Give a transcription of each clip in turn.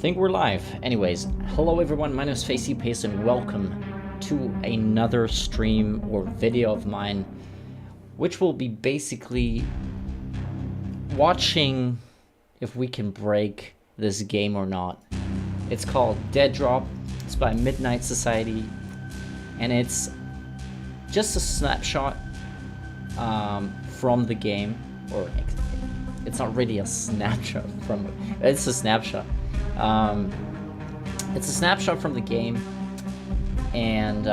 think we're live. Anyways, hello everyone, my name is Facey Pace and welcome to another stream or video of mine, which will be basically watching if we can break this game or not. It's called Deadrop, it's by Midnight Society, and it's just a snapshot from the game, or it's not really a snapshot from it, it's a snapshot. It's a snapshot from the game, and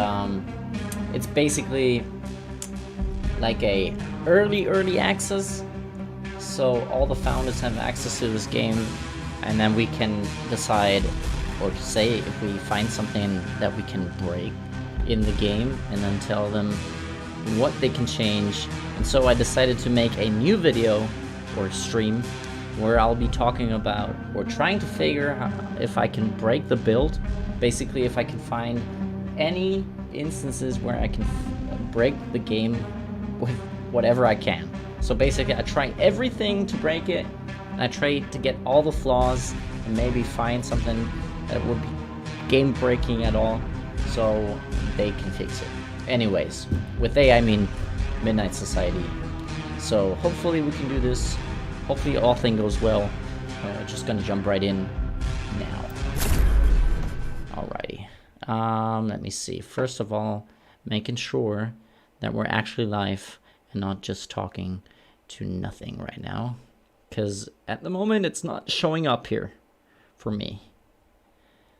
it's basically like a early access, so all the founders have access to this game, and then we can decide or say if we find something that we can break in the game and then tell them what they can change. And so I decided to make a new video or stream where I'll be talking about or trying to figure out if I can break the build. Basically, if I can find any instances where I can break the game with whatever I can. So basically, I try everything to break it, and I try to get all the flaws and maybe find something that would be game breaking at all, so they can fix it. Anyways, with they I mean Midnight Society. So hopefully we can do this. Hopefully all thing goes well. Just gonna jump right in now. Alrighty. Let me see. First of all, making sure that we're actually live and not just talking to nothing right now, because at the moment it's not showing up here for me.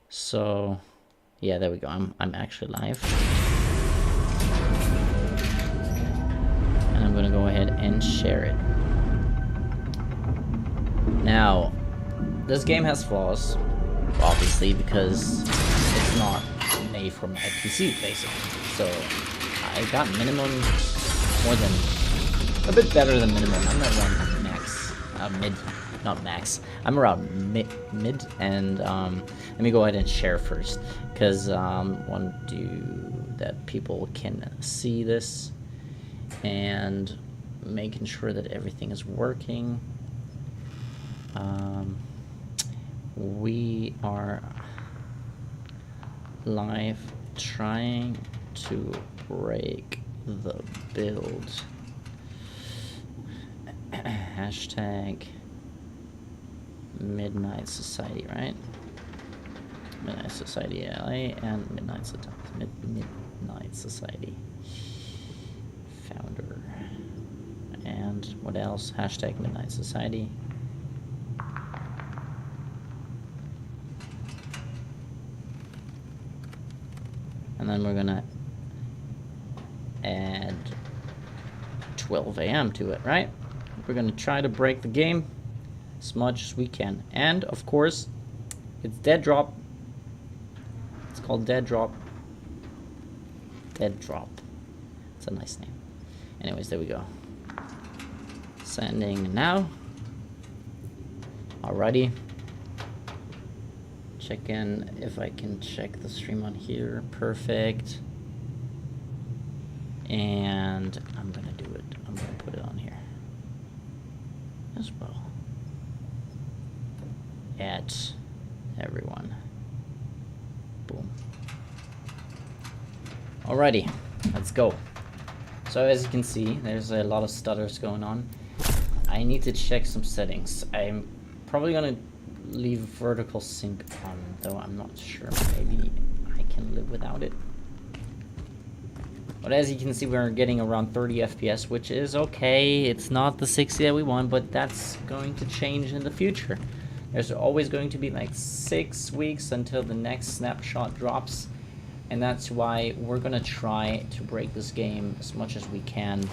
So yeah, there we go. I'm actually live. And I'm gonna go ahead and share it. Now, this game has flaws, obviously, because it's not made for my PC, basically. So, I got minimum more than, a bit better than minimum. I'm around max, mid, not max. I'm around mid, and let me go ahead and share first, because want to that people can see this, and making sure that everything is working. We are live trying to break the build. Hashtag Midnight Society, right? Midnight Society LA and Midnight Society founder. And what else? Hashtag Midnight Society. And then we're gonna add 12 AM to it, right? We're gonna try to break the game as much as we can. And of course, it's Deadrop. It's called Deadrop. Deadrop. It's a nice name. Anyways, there we go. Sending now. Alrighty. Check in if I can check the stream on here. Perfect. And I'm gonna do it. I'm gonna put it on here as well. At everyone. Boom. Alrighty, let's go. So as you can see, there's a lot of stutters going on. I need to check some settings. I'm probably gonna leave vertical sync on, though I'm not sure. Maybe I can live without it. But as you can see, we're getting around 30 FPS, which is okay. It's not the 60 that we want, but that's going to change in the future. There's always going to be like 6 weeks until the next snapshot drops, and that's why we're gonna try to break this game as much as we can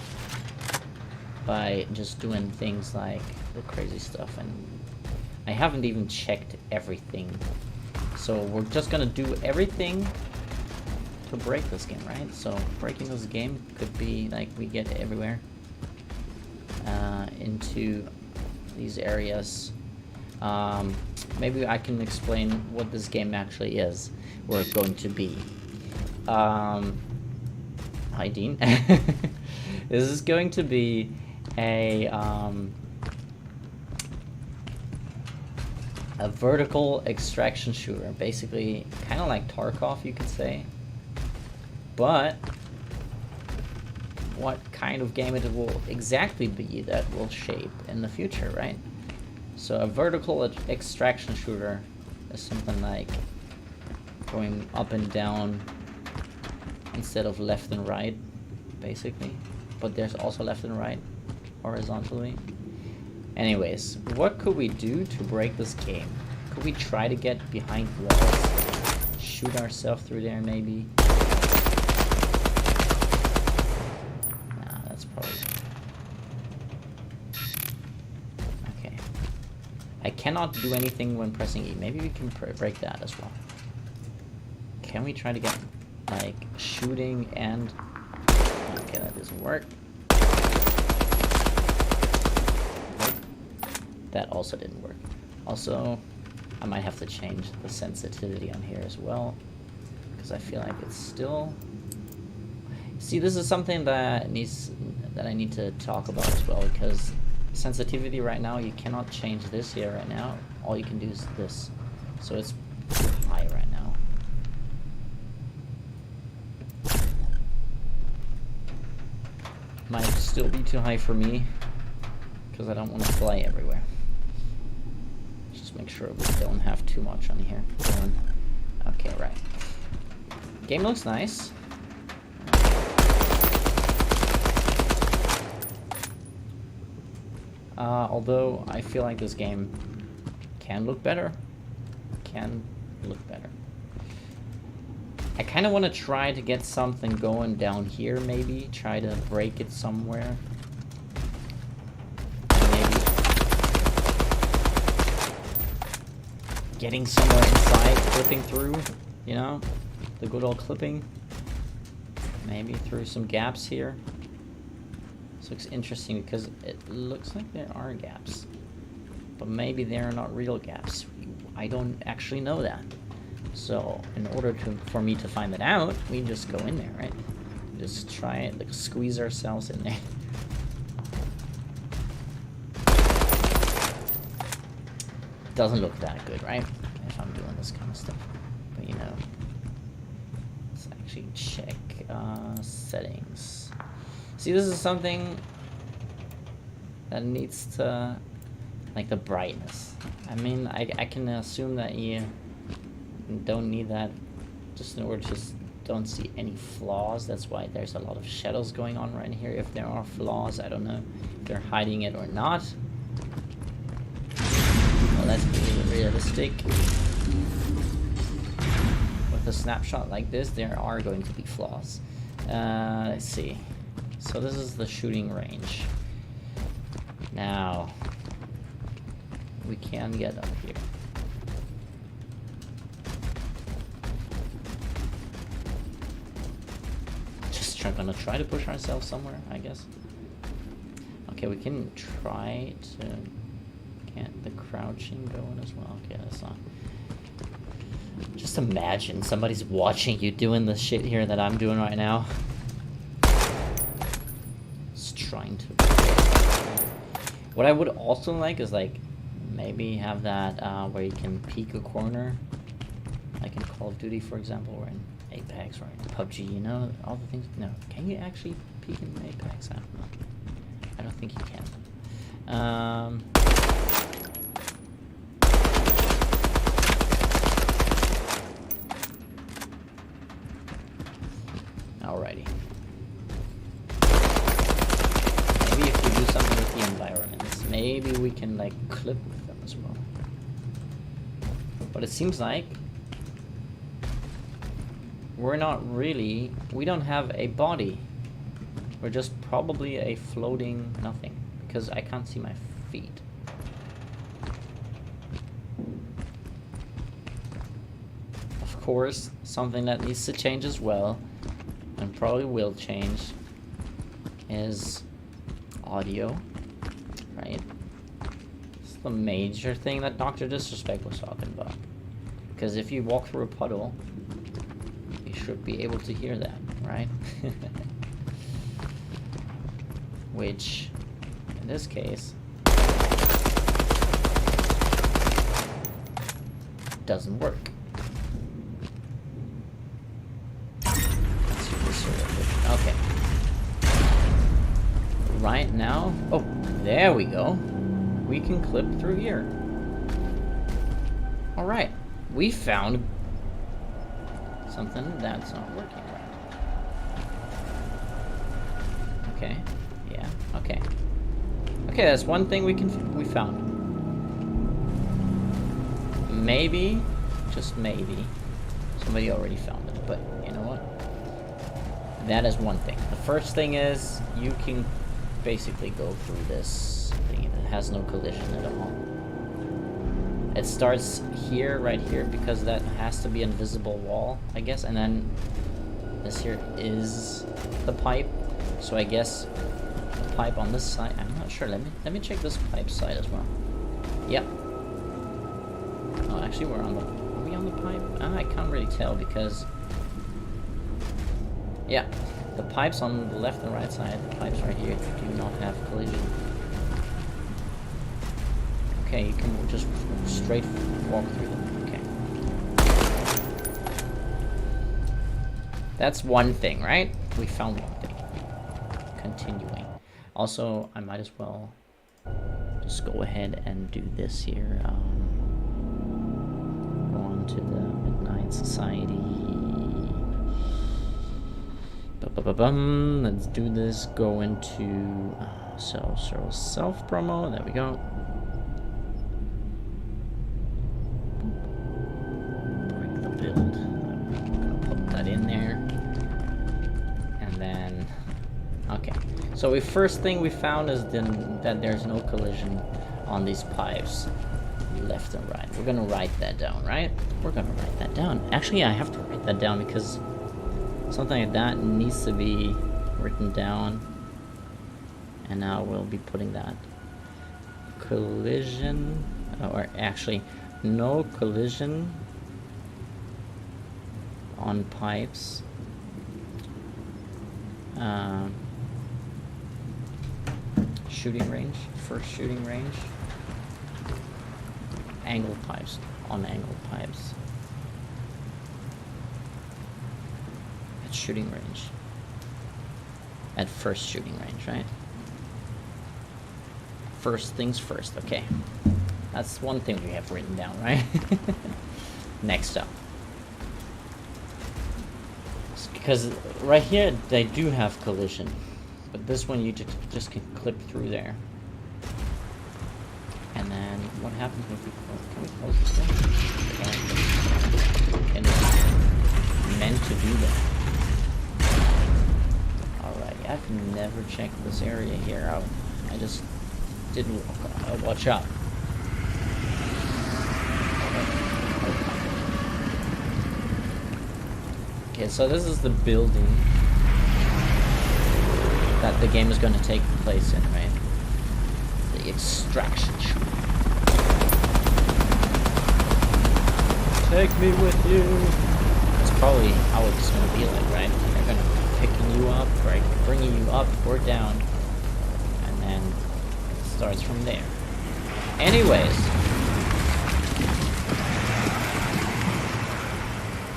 by just doing things like the crazy stuff. And I haven't even checked everything, so we're just gonna do everything to break this game, right? So breaking this game could be like we get everywhere into these areas. Maybe I can explain what this game actually is, or it's going to be. Hi Dean. This is going to be a a vertical extraction shooter, basically kind of like Tarkov, you could say. But what kind of game it will exactly be, that will shape in the future, right? So a vertical extraction shooter is something like going up and down instead of left and right, basically. But there's also left and right horizontally. Anyways, what could we do to break this game? Could we try to get behind walls? Shoot ourselves through there, maybe? Nah, that's probably... Okay. I cannot do anything when pressing E. Maybe we can break that as well. Can we try to get, like, shooting and... Okay, that doesn't work. That also didn't work. Also, I might have to change the sensitivity on here as well, because I feel like it's still... See, this is something that I need to talk about as well, because sensitivity right now, you cannot change this here right now. All you can do is this. So it's too high right now. Might still be too high for me, because I don't want to fly everywhere. Just make sure we don't have too much on here. Okay, right. Game looks nice. Although I feel like this game can look better. Can look better. I kind of want to try to get something going down here, maybe. Try to break it somewhere. Maybe getting somewhere inside, clipping through, you know? The good old clipping. Maybe through some gaps here. This looks interesting because it looks like there are gaps. But maybe they're not real gaps. I don't actually know that. So, in order for me to find that out, we just go in there, right? Just try it, like squeeze ourselves in there. Doesn't look that good, right? If I'm doing this kind of stuff. But you know, let's actually check settings. See, this is something that needs to, like the brightness. I mean, I can assume that you don't need that just in order to don't see any flaws. That's why there's a lot of shadows going on right here. If there are flaws, I don't know if they're hiding it or not. Well, let's be realistic. With a snapshot like this, there are going to be flaws. Let's see. So this is the shooting range. Now, we can get up here. Gonna try to push ourselves somewhere, I guess. Okay, we can try to get the crouching going as well. Okay, that's not. Just imagine somebody's watching you doing the shit here that I'm doing right now. Just trying to. What I would also like is like maybe have that where you can peek a corner, like in Call of Duty, for example, or in Apex or in PUBG, you know, all the things. No, can you actually peek in Apex? I don't know. I don't think you can. Alrighty. Maybe if we do something with the environments, maybe we can like clip with them as well. But it seems like we don't have a body. We're just probably a floating nothing, because I can't see my feet. Of course, something that needs to change as well, and probably will change, is audio, right? It's the major thing that Dr. Disrespect was talking about. Because if you walk through a puddle, you should be able to hear that, right? Which, in this case, doesn't work. Let's see this here. Okay. Right now, oh, there we go. We can clip through here. All right, we found something that's not working right. Okay, yeah, okay. Okay, that's one thing we found. Maybe, just maybe, somebody already found it, but you know what? That is one thing. The first thing is you can basically go through this thing. It has no collision at all. It starts here, right here, because that has to be an invisible wall, I guess, and then this here is the pipe. So I guess the pipe on this side, I'm not sure. Let me check this pipe side as well. Yep. Oh, actually are we on the pipe? I can't really tell because, yeah, the pipes on the left and right side, the pipes right here do not have collision. Okay, you can just straight walk through them. Okay. That's one thing, right? We found one thing. Continuing. Also, I might as well just go ahead and do this here. Go on to the Midnight Society. Let's do this. Go into self promo. There we go. Break the build. I'm gonna put that in there. And then, okay. So the first thing we found is that there's no collision on these pipes, left and right. We're gonna write that down, right? We're gonna write that down. Actually, I have to write that down because something like that needs to be written down. And now we'll be putting that. Collision, or actually, no collision on pipes. Shooting range, first shooting range. Angled pipes, on angled pipes. At shooting range. At first shooting range, right? First things first, okay. That's one thing we have written down, right? Next up. Because right here, they do have collision. But this one, you just can clip through there. And then, what happens if we close? Can we close this thing? And it's meant to do that. Alrighty, I've never checked this area here out. I just didn't watch out. Okay, so this is the building that the game is going to take place in, right? The extraction shop. Take me with you. That's probably how it's going to be like, right? They're going to be picking you up, right? Bringing you up or down. And then it starts from there. Anyways.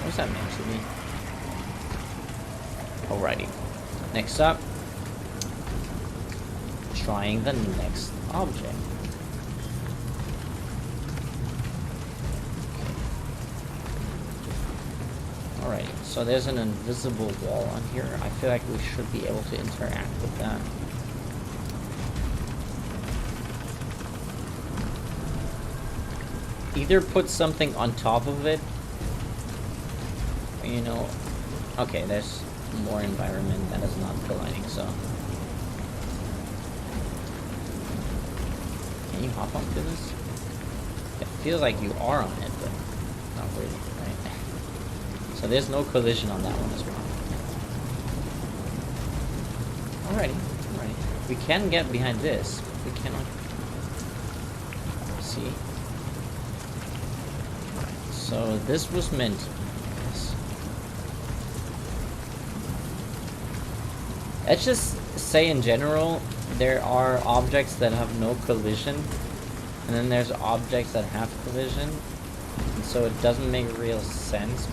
What's that meant to be? Alrighty. Next up. Trying the next object. Alright, so there's an invisible wall on here. I feel like we should be able to interact with that. Either put something on top of it, you know. Okay, there's more environment that is not colliding, so. Can you hop onto this? It feels like you are on it, but not really, right? So there's no collision on that one as well. Alrighty, alrighty. We can get behind this. We cannot. See? So this was meant. Yes. Let's just say in general, there are objects that have no collision, and then there's objects that have collision. and so it doesn't make real sense.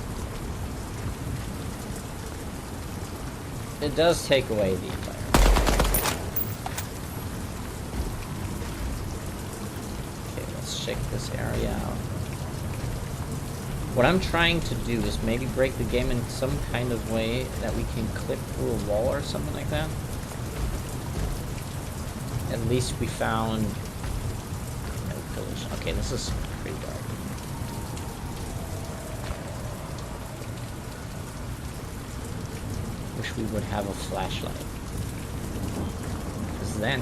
It does take away the environment. Okay, let's check this area out. What I'm trying to do is maybe break the game in some kind of way that we can clip through a wall or something like that. At least we found no collision. Okay, this is pretty dark. Wish we would have a flashlight. Because then...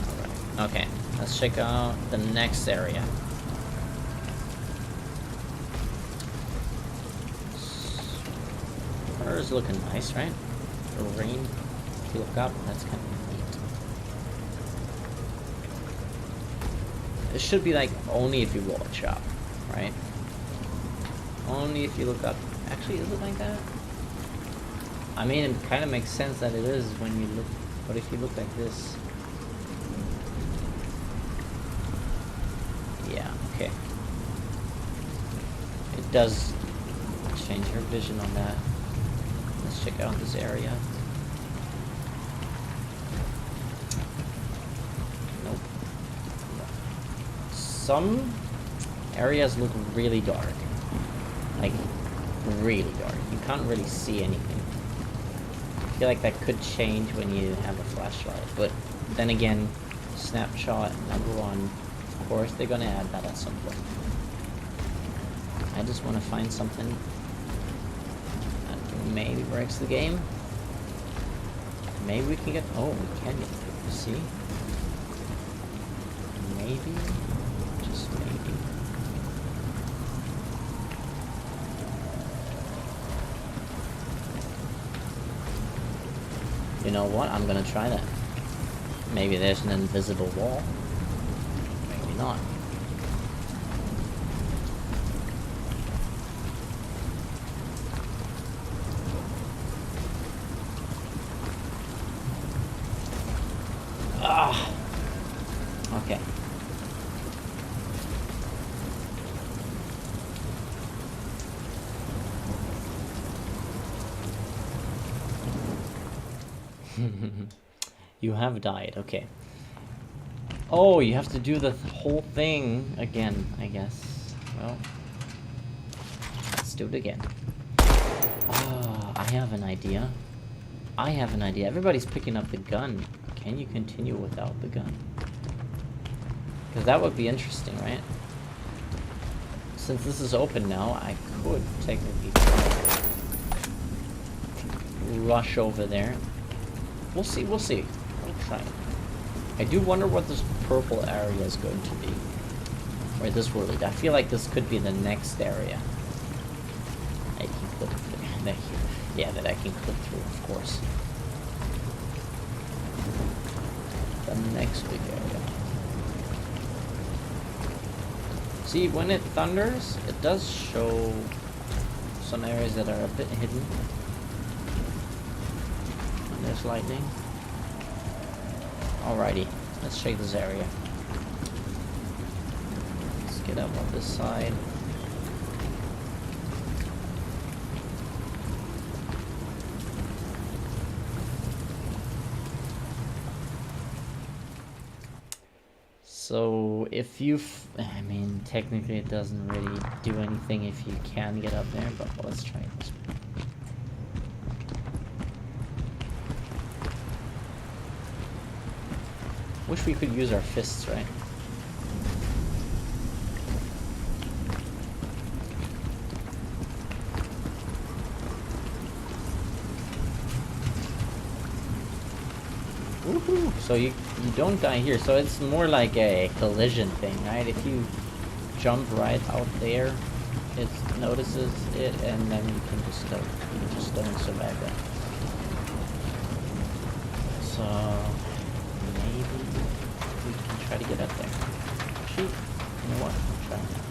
Alright, okay. Let's check out the next area. Water is looking nice, right? The rain, if you look up, that's kind of neat. It should be like only if you watch up, right? Only if you look up. Actually, is it like that? I mean, it kind of makes sense that it is when you look, but if you look like this. Yeah, okay. It does change your vision on that. Let's check out this area. Nope. Some areas look really dark. Like, really dark. You can't really see anything. I feel like that could change when you have a flashlight. But then again, Snapshot #1, of course they're gonna add that at some point. I just want to find something that maybe breaks the game. Maybe we can get... Oh, we can get through. See? Maybe. Just maybe. You know what? I'm gonna try that. Maybe there's an invisible wall. Maybe not. Okay. You have died, okay. Oh, you have to do the whole thing again, I guess. Well, let's do it again. Oh, I have an idea. I have an idea. Everybody's picking up the gun. Can you continue without the gun? Because that would be interesting, right? Since this is open now, I could technically rush over there. We'll see, we'll see. We'll try it. I do wonder what this purple area is going to be. Or this world. I feel like this could be the next area. I can clip through. Yeah, that I can clip through, of course. The next big area. See, when it thunders, it does show some areas that are a bit hidden. When there's lightning. Alrighty, let's check this area. Let's get up on this side. So if you, I mean, technically it doesn't really do anything if you can get up there, but let's try this one. Wish we could use our fists, right? Woohoo! So you don't die here, so it's more like a collision thing, right? If you jump right out there, it notices it, and then you just don't survive that. So maybe we can try to get up there. Actually, you know what? I'll try that.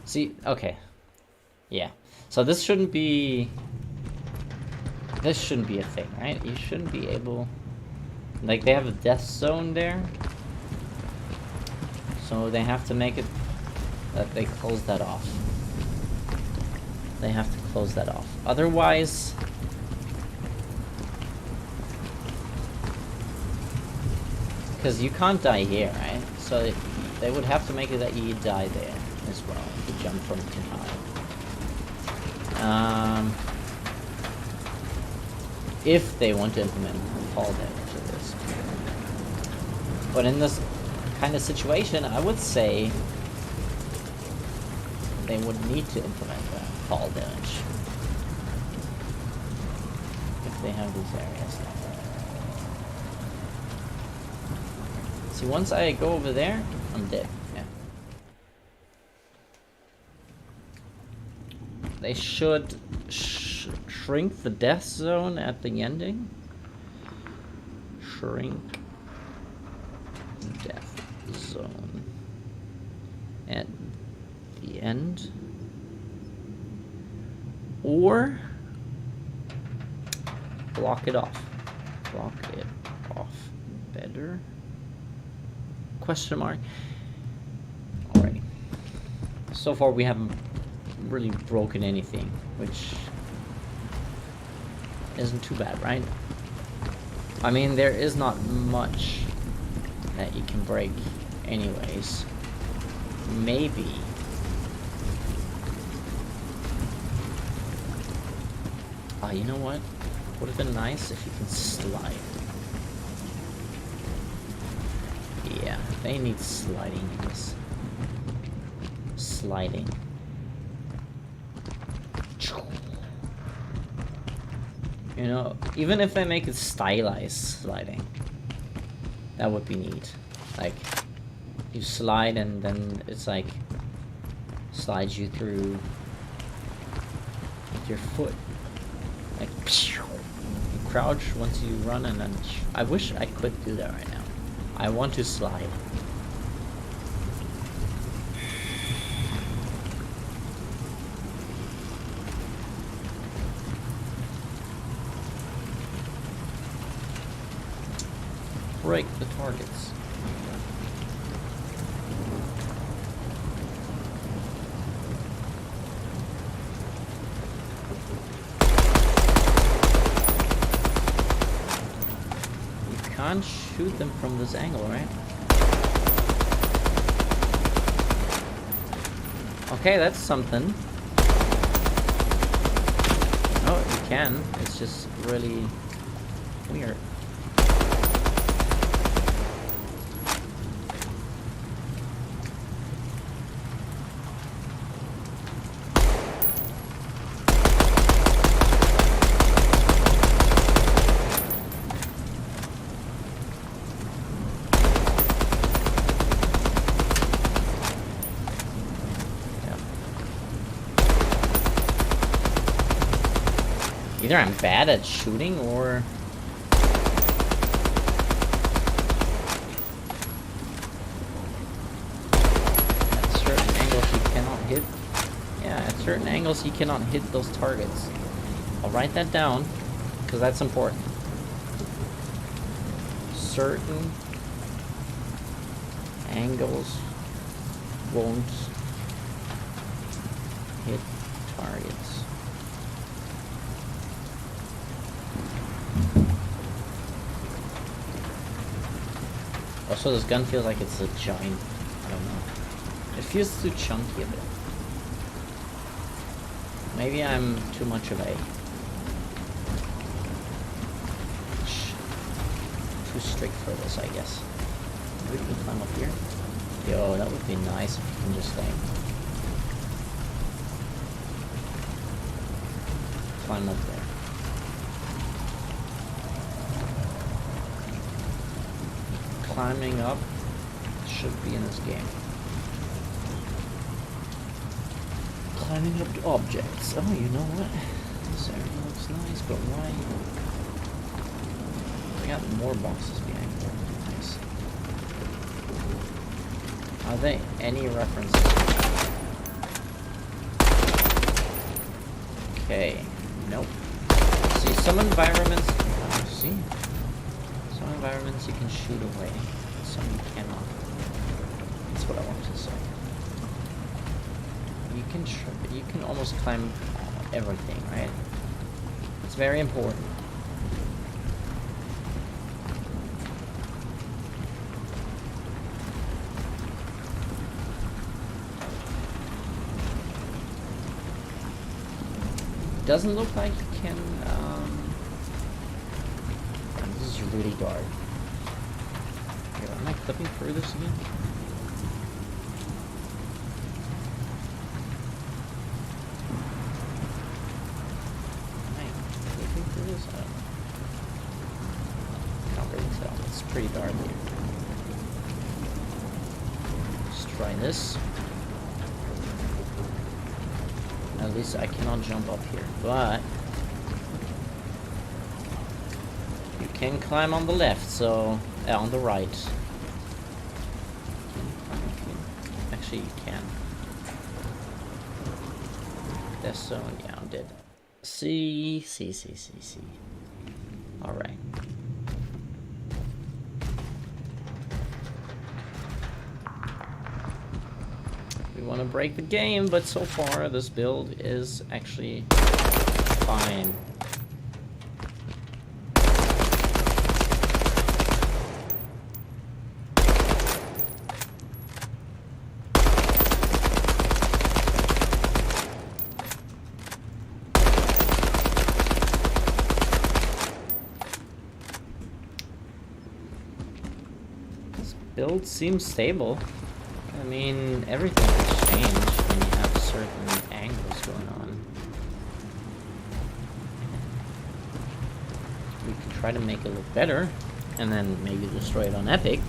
See, okay. Yeah. So this shouldn't be a thing, right? You shouldn't be able... Like, they have a death zone there. So they have to make it that they close that off. They have to close that off. Otherwise... Because you can't die here, right? So they would have to make it that you die there as well. If you jump from too high. If they want to implement fall damage to this. But in this kind of situation, I would say they would need to implement the fall damage. If they have these areas. See, once I go over there, I'm dead. Yeah. They should shrink the death zone at the ending. Shrink death zone at the end. Or block it off. Block it off. Better. Question mark. Alrighty. So far we haven't really broken anything, which isn't too bad, right? I mean, there is not much that you can break anyways. Maybe. Ah, you know what? Would have been nice if you can slide. Yeah, they need sliding in this. Sliding. You know, even if they make it stylized sliding, that would be neat. Like, you slide and then it's like, slides you through with your foot. Like, you crouch once you run and then... I wish I could do that right now. I want to slide. Break the targets. You can't shoot them from this angle, right? Okay, that's something. Oh, you can. It's just really weird. Either I'm bad at shooting or... At certain angles you cannot hit... Yeah, at certain angles you cannot hit those targets. I'll write that down, because that's important. Certain angles won't hit targets. Also, this gun feels like it's a giant, I don't know. It feels too chunky a bit. Maybe I'm too much of a... too strict for this, I guess. Maybe we can climb up here. Yo, that would be nice if we can just like... climb up there. Climbing up should be in this game. Climbing up to objects. Oh, you know what? This area looks nice, but why? We got more boxes behind there. Nice. Are they any references? Okay. Nope. See, some environments... See? Some environments you can shoot away. Some you cannot. That's what I wanted to say. You can almost climb everything, right? It's very important. Doesn't look like you can, this is really dark. Here, am I clipping through this again? Am I clipping through this? I don't know. Can't really tell. It's pretty dark here. Let's try this. At least I cannot jump up here, but you can climb on the left, so on the right. Actually, you can. That's so yeah, I'm dead. See. All right. Want to break the game, but so far this build is actually fine. This build seems stable. I mean, everything has changed when you have certain angles going on. We could try to make it look better, and then maybe destroy it on Epic.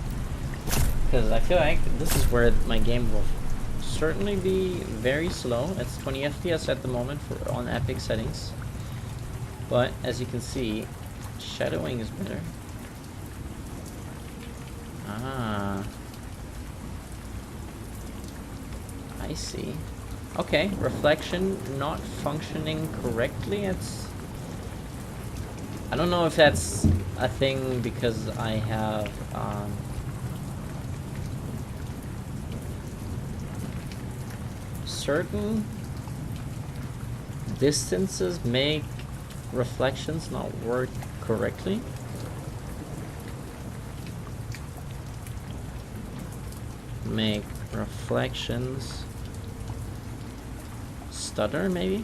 Because I feel like this is where my game will certainly be very slow. It's 20 FPS at the moment on Epic settings. But, as you can see, shadowing is better. Ah. I see. Okay, reflection not functioning correctly. I don't know if that's a thing because I have certain distances make reflections not work correctly. Make reflections stutter, maybe.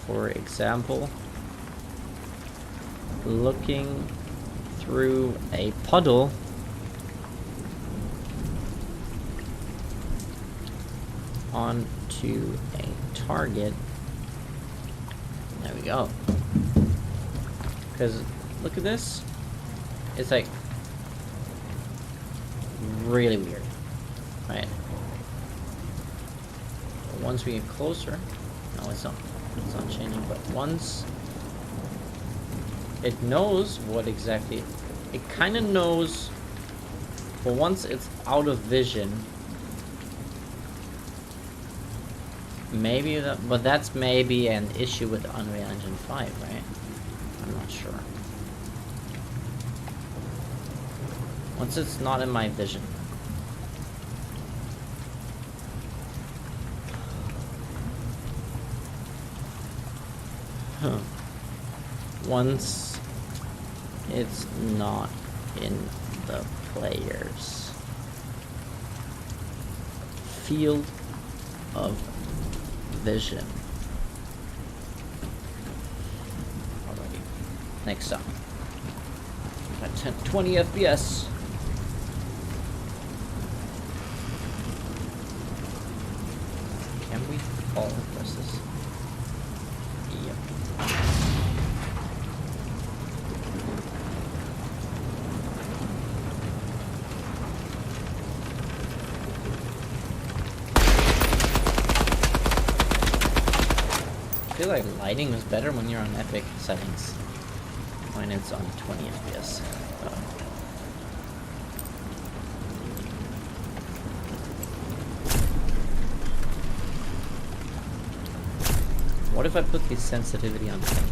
For example, looking through a puddle onto a target. There we go. Because look at this. It's like really weird, right? Once we get closer, no, it's not changing, but once it knows what exactly, it kind of knows, but once it's out of vision, maybe that, but that's maybe an issue with Unreal Engine 5, right? I'm not sure. Once it's not in my vision. Once it's not in the player's field of vision. Alrighty. Next up. Got 20 FPS. Can we fall across this? Yep. I feel like lighting is better when you're on Epic settings, when it's on 20 FPS. What if I put the sensitivity on 10?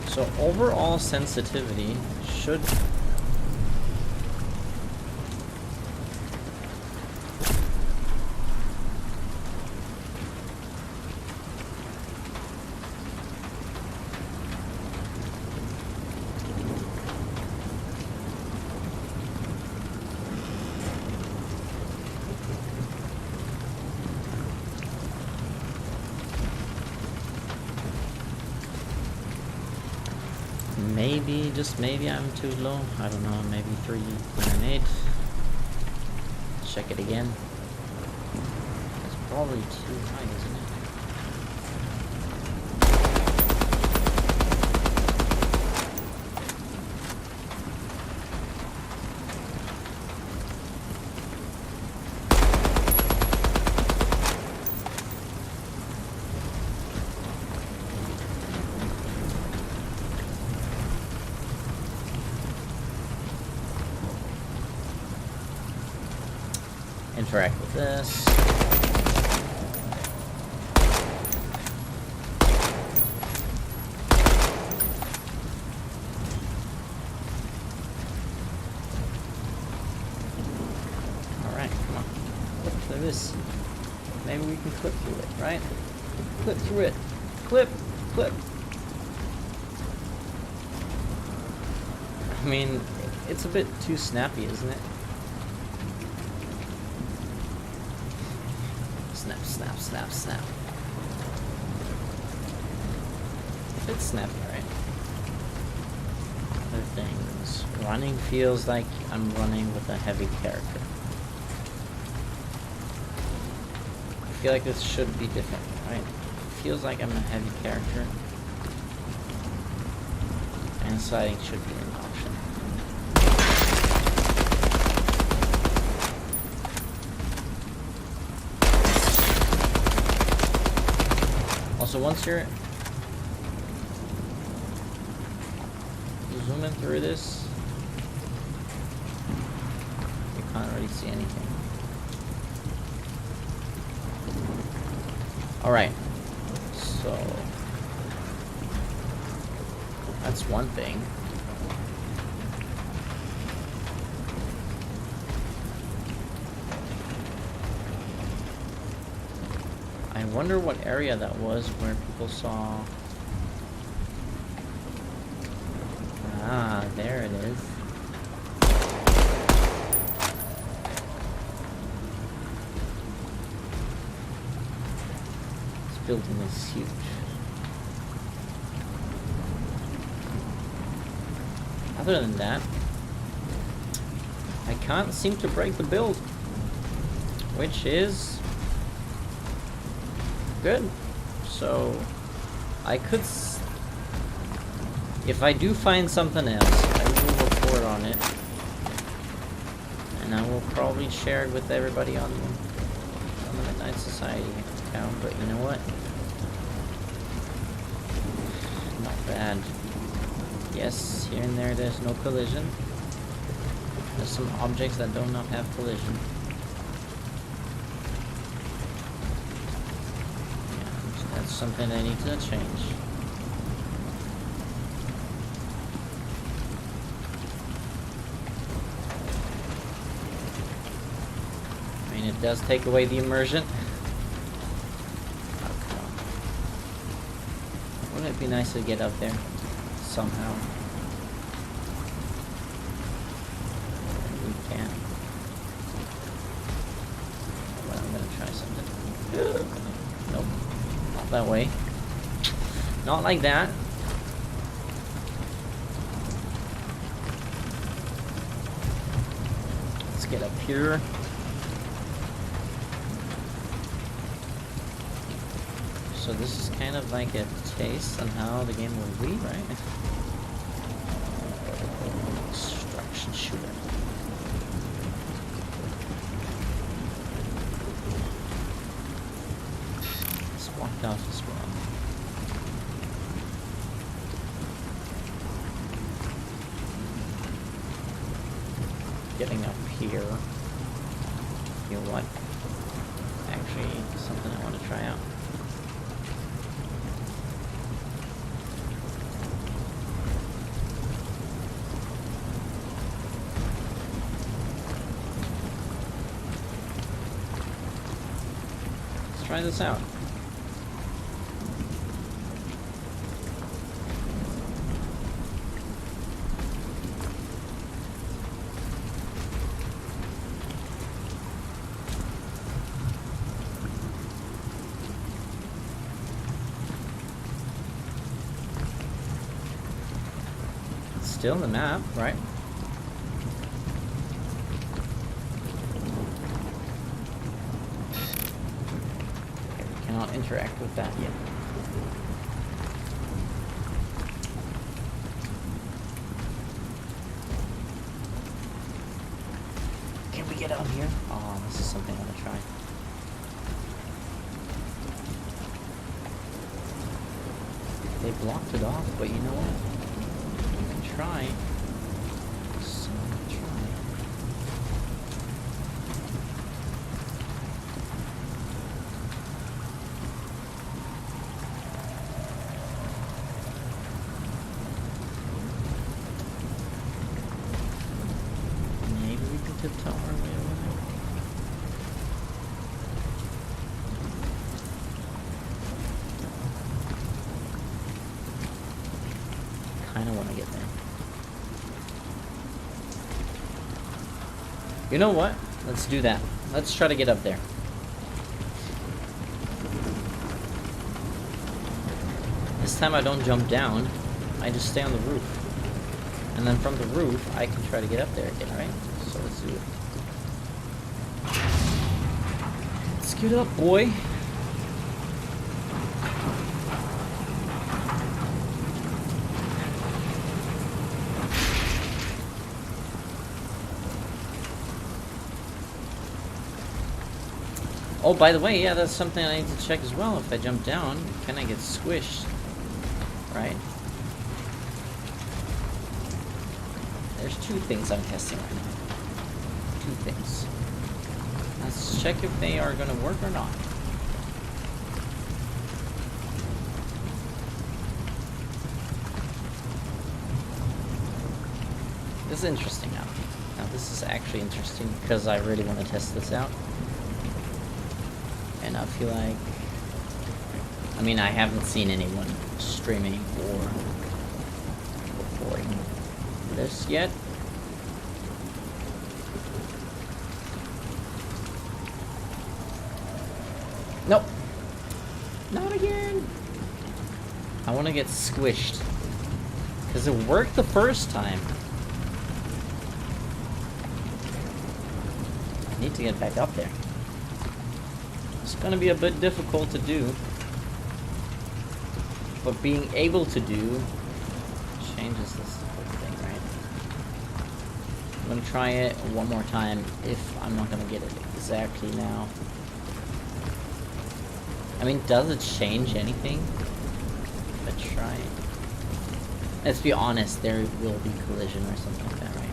So overall sensitivity should maybe, just maybe I'm too low. I don't know, maybe 398. Check it again. It's probably too high, isn't it? Interact with this. Alright, come on. Clip through this. Maybe we can clip through it, right? Clip through it. Clip! Clip! I mean, it's a bit too snappy, isn't it? Snap, snap, snap, snap. It's snappy, right? Other things. Running feels like I'm running with a heavy character. I feel like this should be different, right? It feels like I'm a heavy character. And sliding should be an option. Also, once you're zooming through this, you can't really see anything. Alright, so that's one thing. I wonder what area that was where people saw. Ah, there it is. This building is huge. Other than that, I can't seem to break the build, which is good. So I could, if I do find something else, I will report on it, and I will probably share it with everybody on the Midnight Society account. But you know what? Not bad. Yes, here and there there's no collision. There's some objects that do not have collision. That's something I need to change. I mean, it does take away the immersion. Oh, come on. Wouldn't it be nice to get up there somehow? We can. Well, I'm gonna try something. Nope. That way. Not like that. Let's get up here. So this is kind of like a taste on how the game will be, right? Destruction shooter. getting up here. You know what? Actually, something I want to try out. Let's try this out. Still in the map, right? Okay, we cannot interact with that yet. Can we get out here? Oh, this is something I want to try. They blocked it off, but you know what? Try. So try. Maybe we can tiptoe our way over there. Kinda wanna get there. You know what? Let's do that. Let's try to get up there. This time I don't jump down. I just stay on the roof. And then from the roof, I can try to get up there again, right? So let's do it. Let's get up, boy. Oh, by the way, yeah, that's something I need to check as well. If I jump down, can I get squished? Right? There's two things I'm testing right now. Two things. Let's check if they are going to work or not. This is interesting now. Now, this is actually interesting because I really want to test this out. And I feel like, I mean, I haven't seen anyone streaming or recording this yet. Nope. Not again. I want to get squished. Because it worked the first time. I need to get back up there. It's gonna be a bit difficult to do, but being able to do changes this whole thing, right? I'm gonna try it one more time if I'm not gonna get it exactly now. I mean, does it change anything? If I try it. Let's be honest, there will be collision or something like that, right?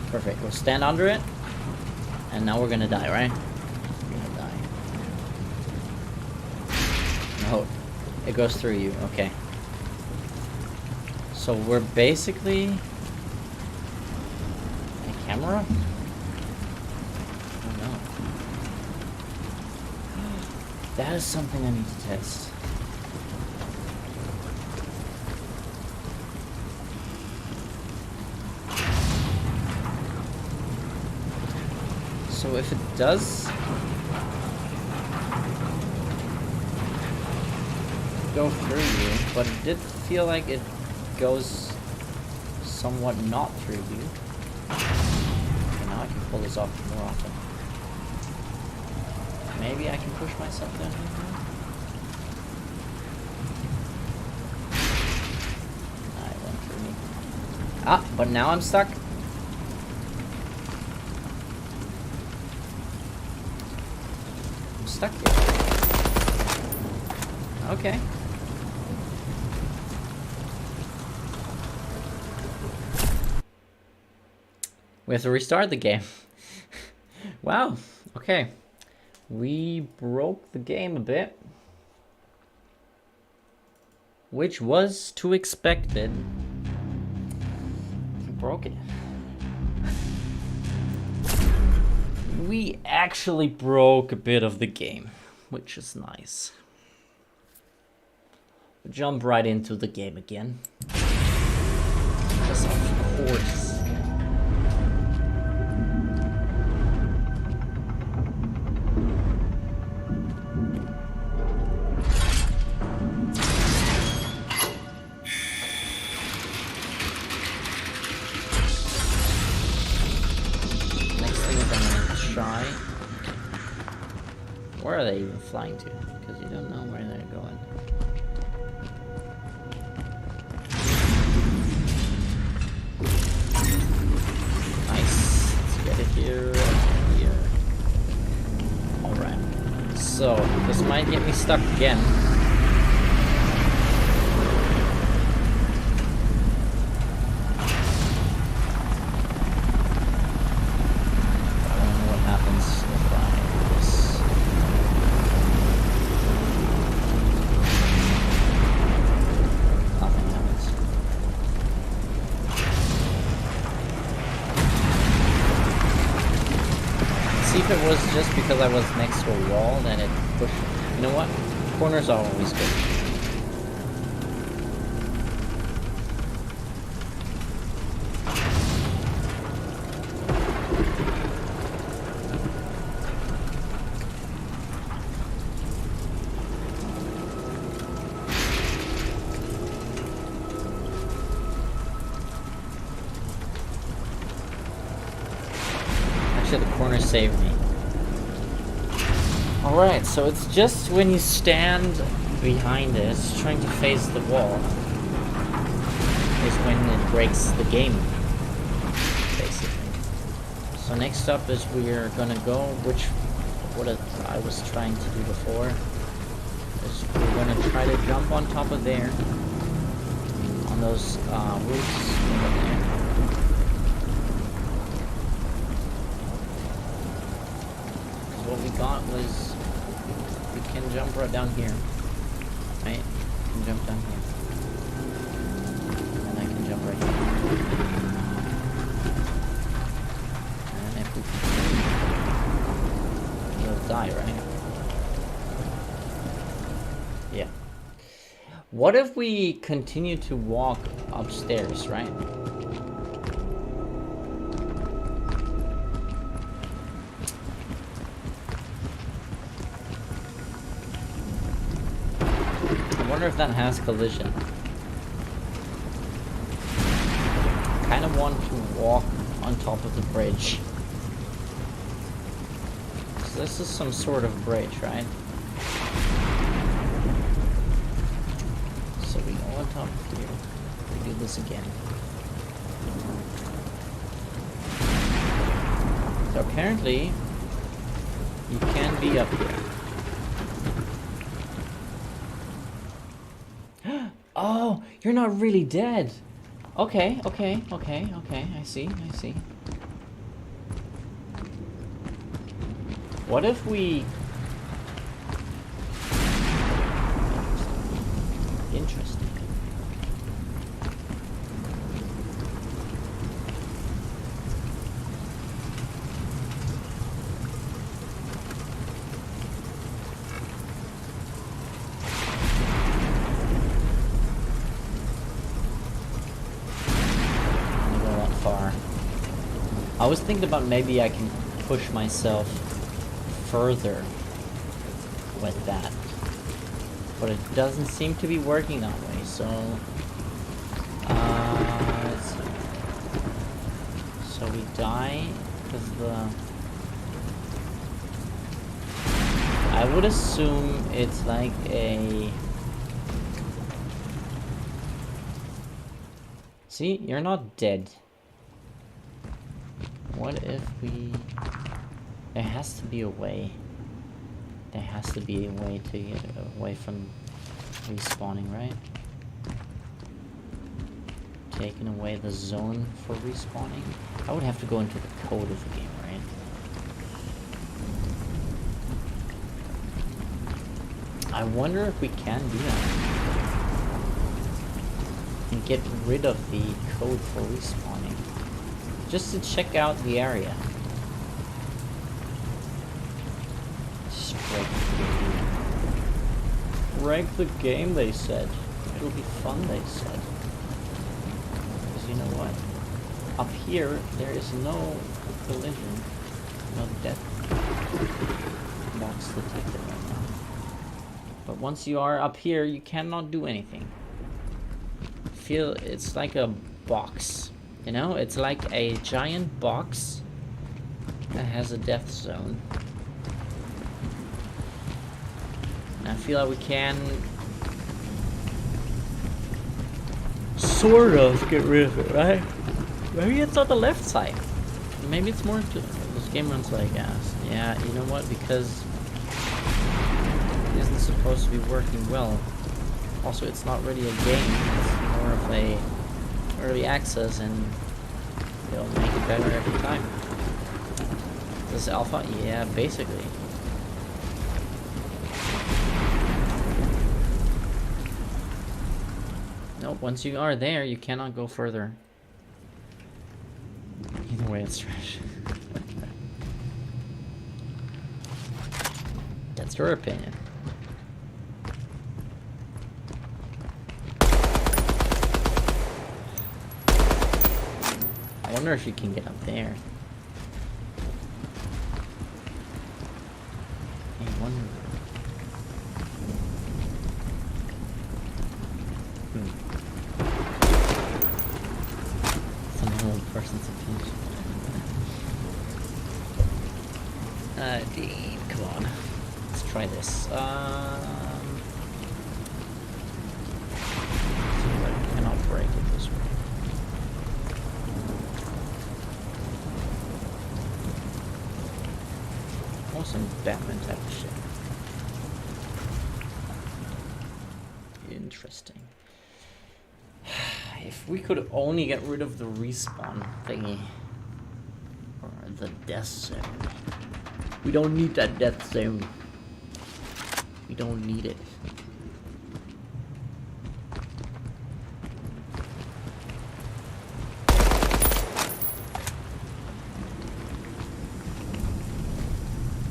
Perfect. We'll stand under it, and now we're gonna die, right? We're gonna die. No, it goes through you. Okay. So we're basically a camera? Oh no. That is something I need to test. So if it does go through you, but it did feel like it goes somewhat not through you. Okay, now I can pull this off more often. Maybe I can push myself down here now. It went through me. Ah, but now I'm stuck. stuck here. Okay. We have to restart the game. Wow. Okay. We broke the game a bit. Which was to expected. We broke it. We actually broke a bit of the game, which is nice. Jump right into the game again. Yes, of course. Where are they even flying to? Because you don't know where they're going. Nice. Let's get it here. Here. Alright. So, this might get me stuck again. If it was just because I was next to a wall, then it pushed. You know what? Corners are always good. Actually, the corner saved me. Alright, so it's just when you stand behind it, trying to face the wall, is when it breaks the game, basically. So next up is we're gonna go, what I was trying to do before, is we're gonna try to jump on top of there, on those roofs over there. What we got was, we can jump right down here, right? We can jump down here, and I can jump right here. And if we can, we'll die, right? Yeah. What if we continue to walk upstairs, right? I wonder if that has collision. I kind of want to walk on top of the bridge. So this is some sort of bridge, right? So we go on top of here. We do this again. So apparently, you can be up here. Oh, you're not really dead. Okay, I see. What if we... Interesting. I was thinking about maybe I can push myself further with that, but it doesn't seem to be working that way, so let's see. So we die because I would assume it's like a... See, you're not dead. What if we... There has to be a way. There has to be a way to get away from respawning, right? Taking away the zone for respawning. I would have to go into the code of the game, right? I wonder if we can do that. And get rid of the code for respawning. Just to check out the area. Just break the game. Break the game, they said. It'll be fun, they said. Because you know what? Up here, there is no collision. No death box detected right now. But once you are up here, you cannot do anything. Feel it's like a box, you know? It's like a giant box that has a death zone. And I feel like we can sort of get rid of it, right? Maybe it's on the left side. Maybe it's more to this game runs like ass. Yeah, you know what? Because it isn't supposed to be working well. Also, it's not really a game. It's more of a early access, and they'll make it better every time. This alpha? Yeah, basically. Nope, once you are there, you cannot go further. Either way, it's trash. That's your opinion. I wonder if you can get up there. I wonder. It's an old person's opinion. Dean, come on. Let's try this. See if I cannot break it this way. Some Batman type of shit. Interesting. If we could only get rid of the respawn thingy. Or the death zone. We don't need that death zone. We don't need it.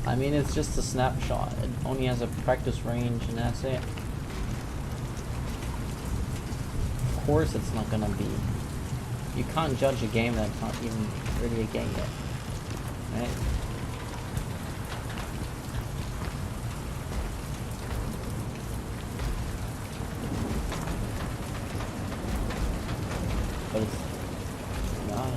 I mean, it's just a snapshot. It only has a practice range, and that's it. Of course it's not gonna be. You can't judge a game that's not even really a game yet. Right? But it's not.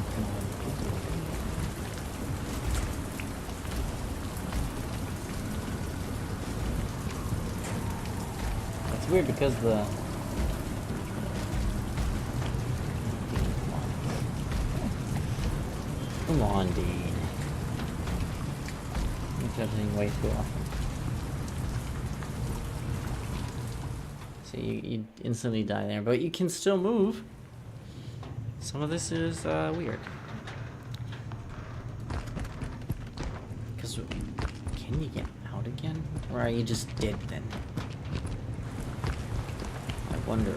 It's weird because the come on, Dean. You're judging way too often. So you instantly die there, but you can still move. Some of this is weird. Because can you get out again? Or are you just dead then? I wonder.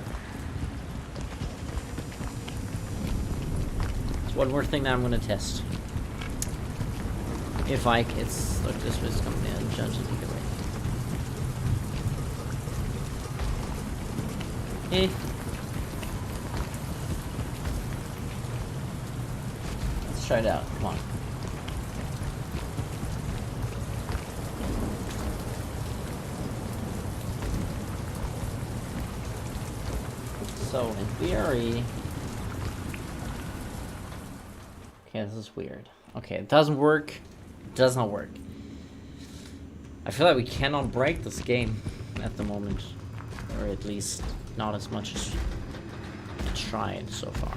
There's one more thing that I'm gonna test. If it's look, this was coming in, judge it either way. Eh. Let's try it out. Come on. So in theory, okay, this is weird. Okay, it doesn't work. It does not work. I feel like we cannot break this game at the moment, or at least not as much as tried so far.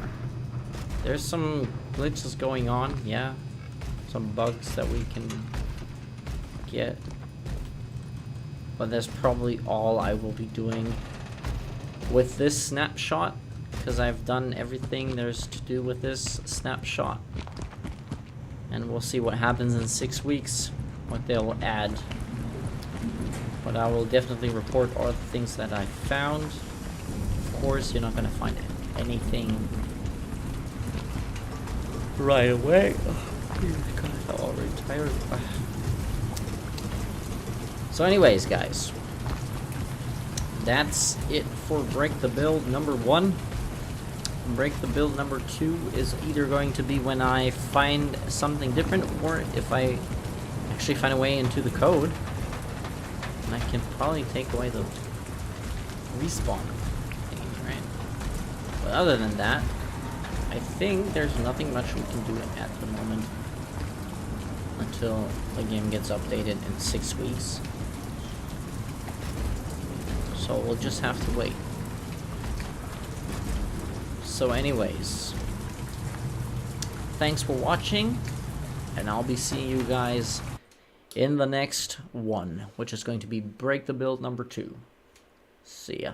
There's some glitches going on, yeah. Some bugs that we can get. but that's probably all I will be doing with this snapshot, because I've done everything there's to do with this snapshot. And we'll see what happens in 6 weeks, what they'll add. But I will definitely report all the things that I found. Of course, you're not going to find anything right away. God, I'm already tired. So anyways, guys, that's it for Break the Build number 1. Break the Build number 2 is either going to be when I find something different, or if I actually find a way into the code. And I can probably take away the respawn things, right? But other than that, I think there's nothing much we can do at the moment until the game gets updated in 6 weeks. So we'll just have to wait. So anyways, thanks for watching, and I'll be seeing you guys in the next one, which is going to be Break the Build number 2. See ya.